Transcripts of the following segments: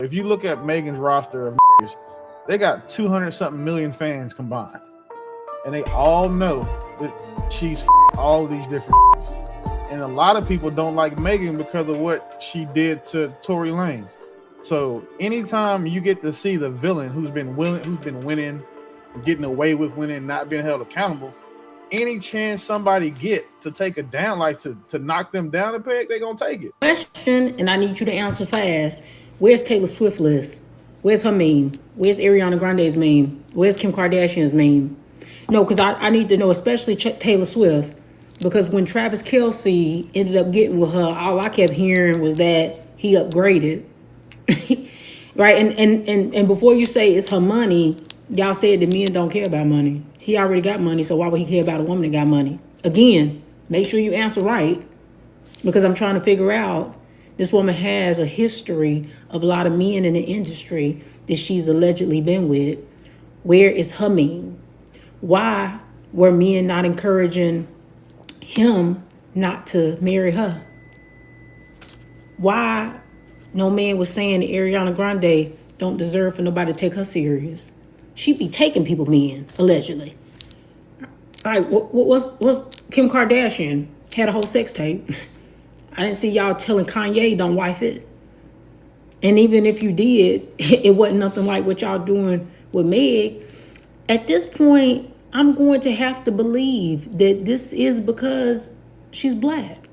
If you look at Megan's roster of they got 200 something million fans combined, and they all know that she's all these different. And a lot of people don't like Megan because of what she did to Tory Lanez. So anytime you get to see the villain who's been winning, getting away with winning, not being held accountable, any chance somebody get to take it down, like to knock them down a peg, they gonna take it. Question, and I need you to answer fast. Where's Taylor Swift list? Where's her meme? Where's Ariana Grande's meme? Where's Kim Kardashian's meme? No, because I need to know, especially Taylor Swift, because when Travis Kelce ended up getting with her, all I kept hearing was that he upgraded. Right? And before you say it's her money, y'all said that men don't care about money. He already got money, so why would he care about a woman that got money? Again, make sure you answer right, because I'm trying to figure out, this woman has a history of a lot of men in the industry that she's allegedly been with. Where is her meme? Why were men not encouraging him not to marry her? Why no man was saying that Ariana Grande don't deserve for nobody to take her serious? She be taking people men, allegedly. All right, what's Kim Kardashian had a whole sex tape. I didn't see y'all telling Kanye don't wife it. And even if you did, it wasn't nothing like what y'all doing with Meg. At this point, I'm going to have to believe that this is because she's black.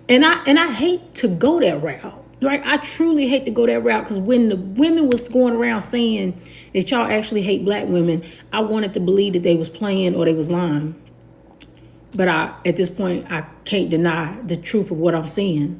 And I hate to go that route. Right? I truly hate to go that route, because when the women was going around saying that y'all actually hate black women, I wanted to believe that they was playing or they was lying. But at this point, I can't deny the truth of what I'm seeing.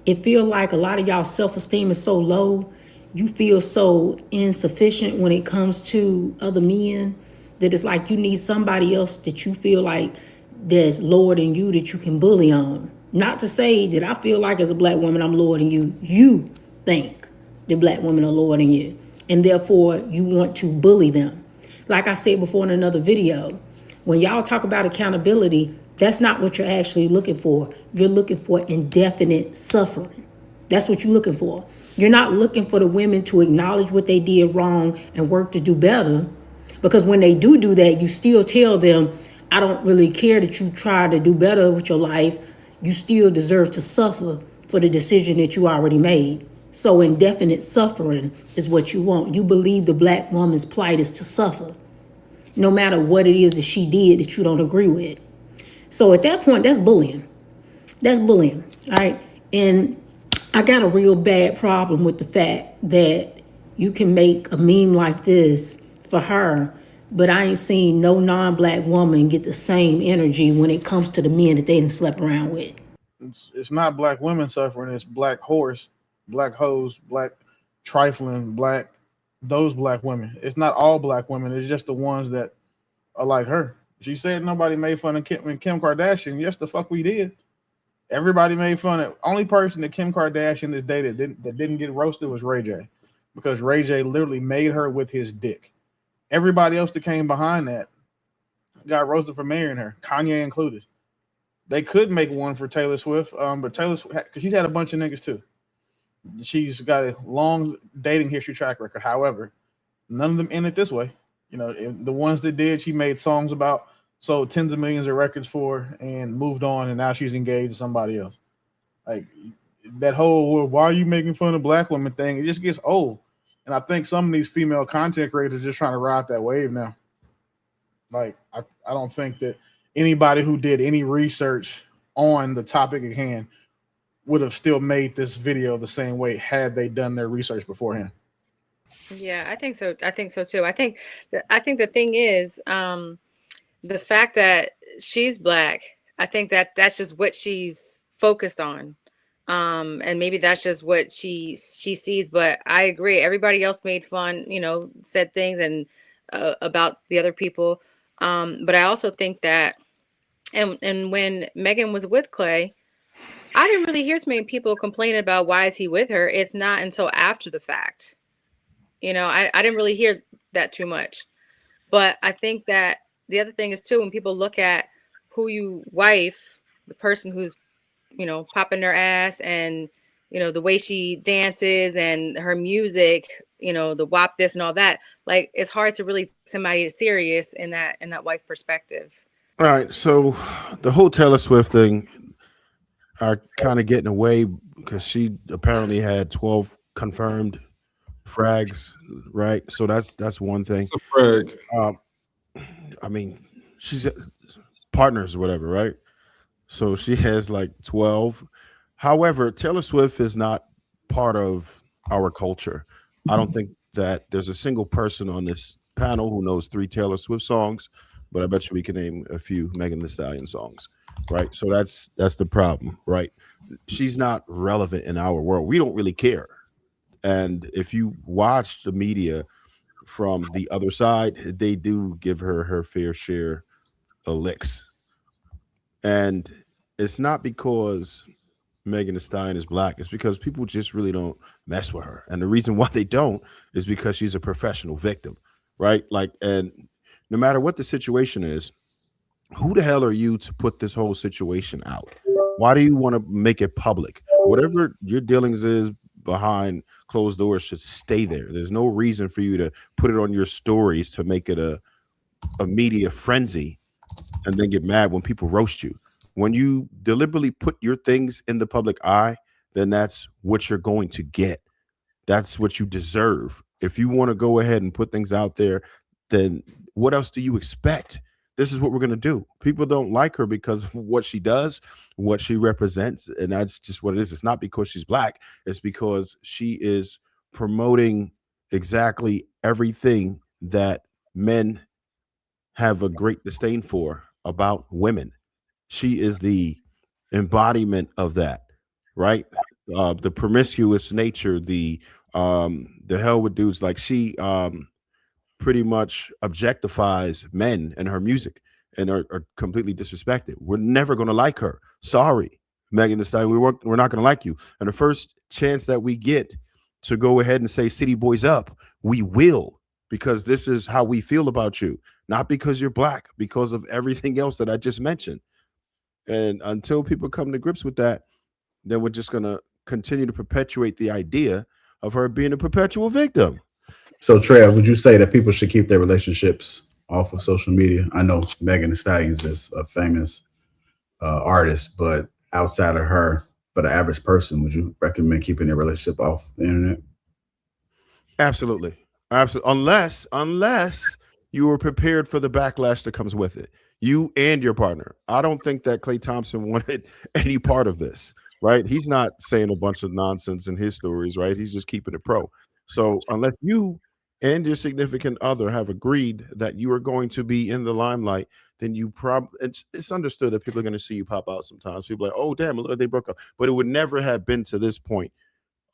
It feels like a lot of y'all self-esteem is so low. You feel so insufficient when it comes to other men, that it's like you need somebody else that you feel like that's lower than you that you can bully on. Not to say that I feel like as a black woman I'm lower than you. You think that black women are lower than you, and therefore you want to bully them. Like I said before in another video, when y'all talk about accountability, that's not what you're actually looking for. You're looking for indefinite suffering. That's what you're looking for. You're not looking for the women to acknowledge what they did wrong and work to do better. Because when they do that, you still tell them, I don't really care that you try to do better with your life. You still deserve to suffer for the decision that you already made. So indefinite suffering is what you want. You believe the black woman's plight is to suffer, no matter what it is that she did that you don't agree with. So at that point, that's bullying. That's bullying, all right? And I got a real bad problem with the fact that you can make a meme like this for her, but I ain't seen no non-black woman get the same energy when it comes to the men that they done slept around with. It's not black women suffering. It's black horse, black hoes, black trifling, black those black women. It's not all black women. It's just the ones that are like her. She said nobody made fun of Kim Kardashian. Yes, the fuck we did. Everybody made fun of. Only person that Kim Kardashian is dated that didn't get roasted was Ray J, because Ray J literally made her with his dick. Everybody else that came behind that got roasted for marrying her, Kanye included. They could make one for Taylor Swift, but Taylor Swift, because she's had a bunch of niggas too. She's got a long dating history track record. However, none of them end it this way. You know, the ones that did, she made songs about, sold tens of millions of records for, and moved on, and now she's engaged to somebody else. Like that whole, well, why are you making fun of black women thing? It just gets old. And I think some of these female content creators are just trying to ride that wave now. Like, I don't think that anybody who did any research on the topic at hand would have still made this video the same way had they done their research beforehand. Yeah, I think so. I think so too. I think the thing is, the fact that she's black, I think that that's just what she's focused on. And maybe that's just what she sees, but I agree. Everybody else made fun, said things and about the other people. But I also think that, and when Megan was with Clay, I didn't really hear too many people complain about why is he with her. It's not until after the fact. I didn't really hear that too much. But I think that the other thing is too, when people look at who you wife, the person who's, popping their ass and, the way she dances and her music, the WAP this and all that, like it's hard to really take somebody serious in that wife perspective. All right, so the whole Taylor Swift thing are kind of getting away because she apparently had 12 confirmed frags, right? So that's one thing. It's a frag. Um, I mean, she's partners or whatever, right? So she has like 12. However, Taylor Swift is not part of our culture. I don't think that there's a single person on this panel who knows 3 Taylor Swift songs, but I bet you we can name a few Megan Thee Stallion songs, right? So that's the problem, right? She's not relevant in our world. We don't really care. And if you watch the media from the other side, they do give her her fair share of licks. And it's not because Megan Thee Stallion is black. It's because people just really don't mess with her. And the reason why they don't is because she's a professional victim, right? Like, and no matter what the situation is, who the hell are you to put this whole situation out? Why do you want to make it public? Whatever your dealings is behind closed doors should stay there. There's no reason for you to put it on your stories to make it a media frenzy and then get mad when people roast you. When you deliberately put your things in the public eye, then that's what you're going to get. That's what you deserve. If you want to go ahead and put things out there, then what else do you expect? This is what we're going to do. People don't like her because of what she does, what she represents, and that's just what it is. It's not because she's black. It's because she is promoting exactly everything that men have a great disdain for about women. She is the embodiment of that, right? The promiscuous nature, the hell with dudes. Like she pretty much objectifies men in her music and are completely disrespected. We're never going to like her. Sorry, Megan Thee Stallion. We're not going to like you. And the first chance that we get to go ahead and say City Boys Up, we will, because this is how we feel about you. Not because you're black, because of everything else that I just mentioned. And until people come to grips with that, then we're just going to continue to perpetuate the idea of her being a perpetual victim. So, Trev, would you say that people should keep their relationships off of social media? I know Megan Thee Stallion is a famous artist, but outside of her, for the average person, would you recommend keeping their relationship off the internet? Absolutely. Absolutely. Unless you were prepared for the backlash that comes with it. You and your partner. I don't think that Klay Thompson wanted any part of this, right? He's not saying a bunch of nonsense in his stories, right? He's just keeping it pro. So unless you and your significant other have agreed that you are going to be in the limelight, then you probably it's understood that people are going to see you pop out sometimes. People are like, oh damn, look, they broke up. But it would never have been to this point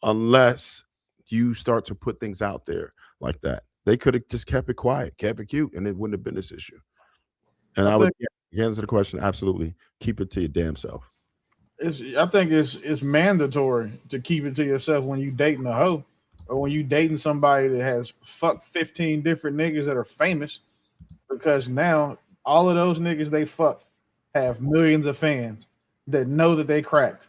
unless you start to put things out there like that. They could have just kept it quiet, kept it cute, and it wouldn't have been this issue. And I would answer the question, absolutely. Keep it to your damn self. I think it's mandatory to keep it to yourself when you dating a hoe or when you dating somebody that has fucked 15 different niggas that are famous, because now all of those niggas they fucked have millions of fans that know that they cracked.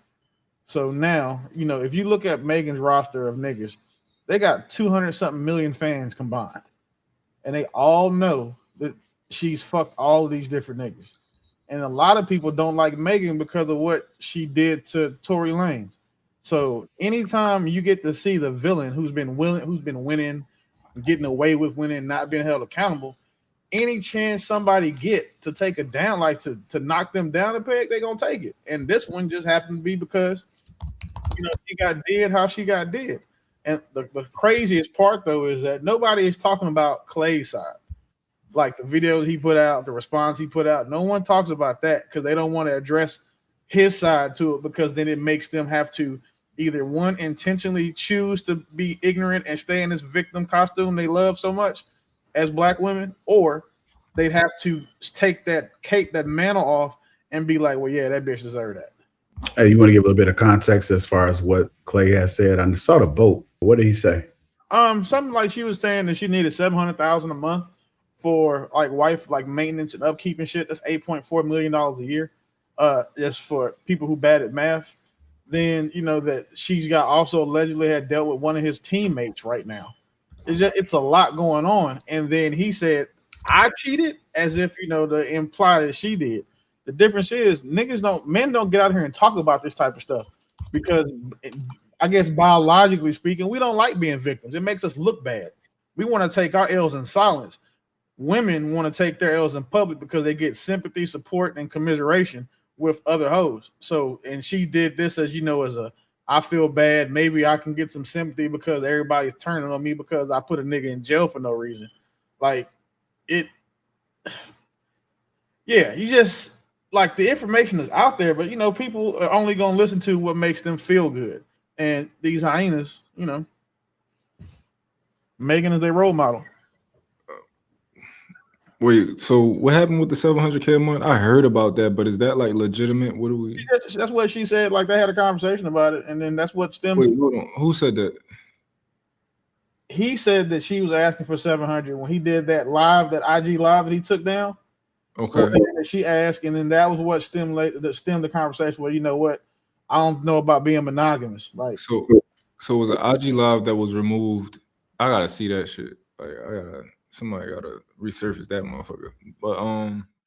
So now, if you look at Megan's roster of niggas, they got 200 something million fans combined. And they all know that she's fucked all of these different niggas. And a lot of people don't like Megan because of what she did to Tory Lanez. So anytime you get to see the villain who's been winning, getting away with winning, not being held accountable, any chance somebody get to take it down, like to knock them down a peg, they're gonna take it. And this one just happened to be because she got dead how she got dead. And the craziest part though is that nobody is talking about Clay's side. Like the videos he put out, the response he put out, no one talks about that because they don't want to address his side to it, because then it makes them have to either one, intentionally choose to be ignorant and stay in this victim costume they love so much as black women, or they'd have to take that mantle off and be like, well, yeah, that bitch deserved that. Hey, you want to give a little bit of context as far as what Clay has said? I saw the boat. What did he say? Something like she was saying that she needed $700,000 a month for wife maintenance and upkeep and shit. That's $8.4 million a year. Just for people who bad at math. then you know that she's got also allegedly had dealt with one of his teammates right now. It's a lot going on. And then he said, I cheated, as if you know to imply that she did. The difference is men don't get out here and talk about this type of stuff because I guess biologically speaking, we don't like being victims. It makes us look bad. We want to take our L's in silence. Women want to take their L's in public because they get sympathy, support, and commiseration with other hoes. So, and she did this as you know, as a I feel bad. Maybe I can get some sympathy because everybody's turning on me because I put a nigga in jail for no reason. Like it, yeah, you just like the information is out there, but you know, people are only gonna listen to what makes them feel good. And these hyenas, you know, Megan is a role model. Wait, so what happened with the 700K a month? I heard about that, but is that like legitimate? What do we? That's what she said. Like they had a conversation about it, and then that's what stems. Wait, hold on. Who said that? He said that she was asking for 700 when he did that live, that IG live that he took down. Okay. She asked, and then that was what stemmed the conversation. Well, you know what? I don't know about being monogamous. Like so it was an IG live that was removed. I gotta see that shit. Like somebody gotta resurface that motherfucker. But